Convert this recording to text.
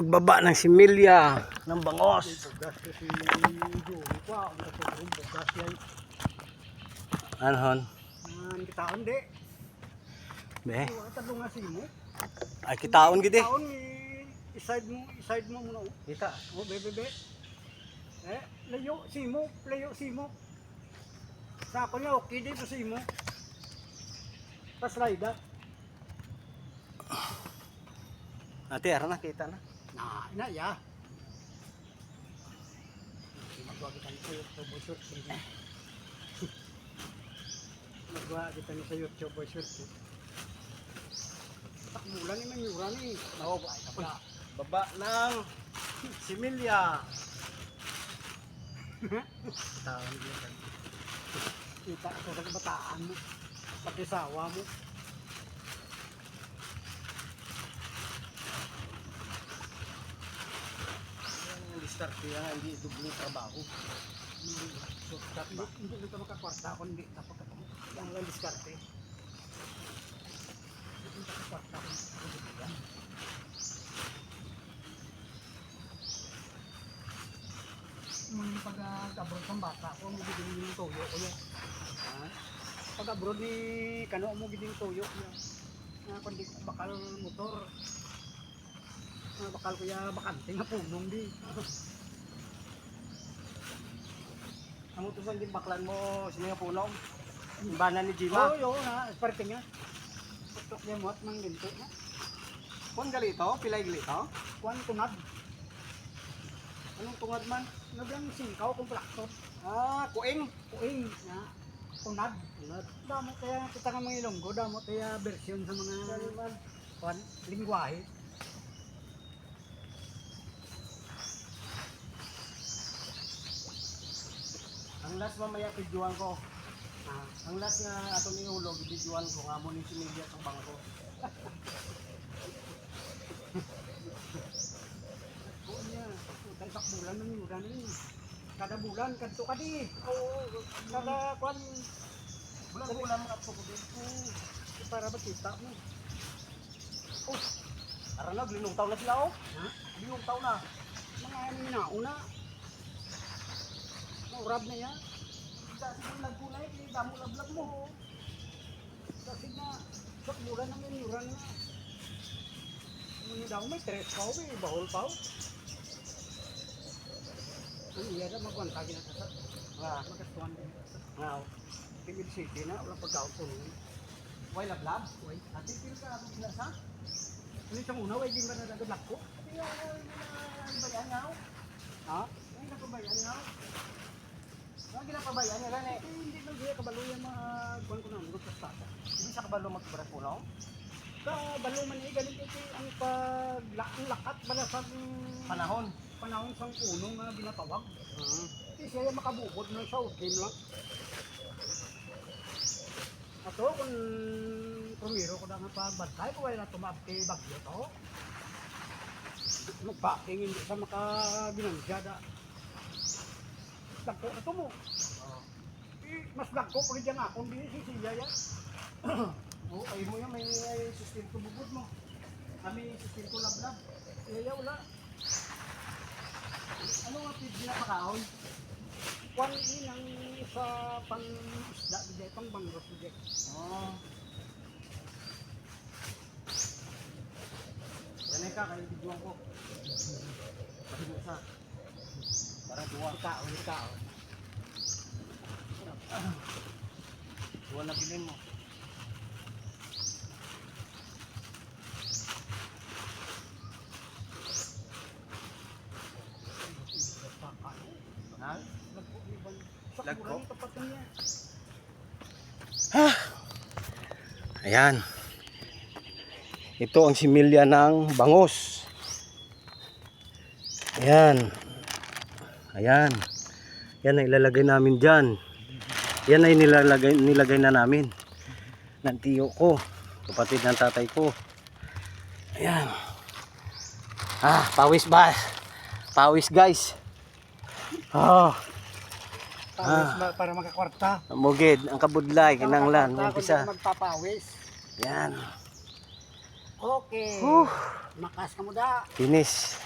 pagbaba ng similya ng bangos. Ano hon? Kitaon di. Be. Tadong nga simo. Ay kitaon gid eh. Kitaon iside mo muna. Kita. Oh, bebe. Layo simo. Sa ako niya okay di pa simo. Paslida. Ate, ara na kita na. Na ya. Magwa kita sa YouTube short. Magwa kita sa YouTube short. Takbulan ni Mayura ni. Oo, baba ng similya. Kitaon gid. Kita ko sa kabataan mo. Pati sawa mo. Start kaya hindi dubli trabaho. Shortcut ba? Hindi ka makakwarta kung hindi kapag ang lang diskarte. Hindi ka makakwarta kung hindi yan. Nung pag-abroad ng bata ko, mo gidin yung toyo ko yan. Pag-abroad ni Kano mo gidin toyo yan. Kundi bakal motor. Bakal ko ya bakante nga punong di. Ang utusan din baklan mo sino nga punong? Imbana ni Jima. Oo, na parte nga. Putok niya mo at mang ginto na. Kun galito, pilay galito. Kuan tunad. Anong tungad man? Nablang singkaw kung plaktot. Kuing. Kuing na tunad. Damo kaya kita nga mga Ilonggo, damo kaya version sa mga kuan lingwahe. Ang last mamaya videoan ko. Ang last nga ato ni Hulog videoan ko nga mo ni similya sa bangko. Oo niya. Dahil sa bulan ng yuran ni. Kada bulan kadto ka di. Oo, kada kuan Bulan-bulan mga ato ko din. para makita mo. Ara na, linong taon na sila oh. Linong taon na. Mga nauna. Urab na yan. Dati yung nagkulay, damo lablag mo. Kasi na, sa bulan ng yuran na. Ano daw may tres pao eh, bahol pao. Ang iya na magwantagin na sa magkastuhan din. Nga. Tingil city na, wala pagkaon po nun. Way lablab. Uy, Ati pil ka ako sila sa? ano isang una, way din ba na nagulak ko? Ati yung bayan nga. Ha? Ay napabayan nga. Ang ginapabayan nga gani. Hindi lang siya kabalo yung mga buwan ko na mga kastada. Hindi sa kabalo magbaras po no? Kabalo man eh, ganit ito ang lakat balasang Panahon. sang puno nga binatawag. Kasi siya yung makabubod na siya, game lang. Ato, kung tumiro ko na nga pagbantay, kung wala na tumabti bagyo to, magpaking hindi sa makabinansya da. Dagko na to mo. Mas dagko pag dyan ako, hindi si siya yan. Oo, ay mo yan, may sustento bubod mo. Kami sustento lablab. Kaya wala. Ano nga feed ginapakaon? Kwan inang sa pang-isda, bigay, pang-bangros bigay. Yan ka, kayo videoan ko. Pati mo sa. Para duwa. Ikaw. Duwa na bilin mo. Ha? Lagko? Ayan. Ito ang similya ng bangos. Ayan. Yan ay ilalagay namin dyan. Yan ay nilagay na namin ng tiyo ko, kapatid ng tatay ko. Ayan. Pawis ba? Pawis guys. Para makakwarta. Mugid ang kabudlay kinanglan umpisa. Magpapawis. Yan. Okay. Makas ka mo da. Finish.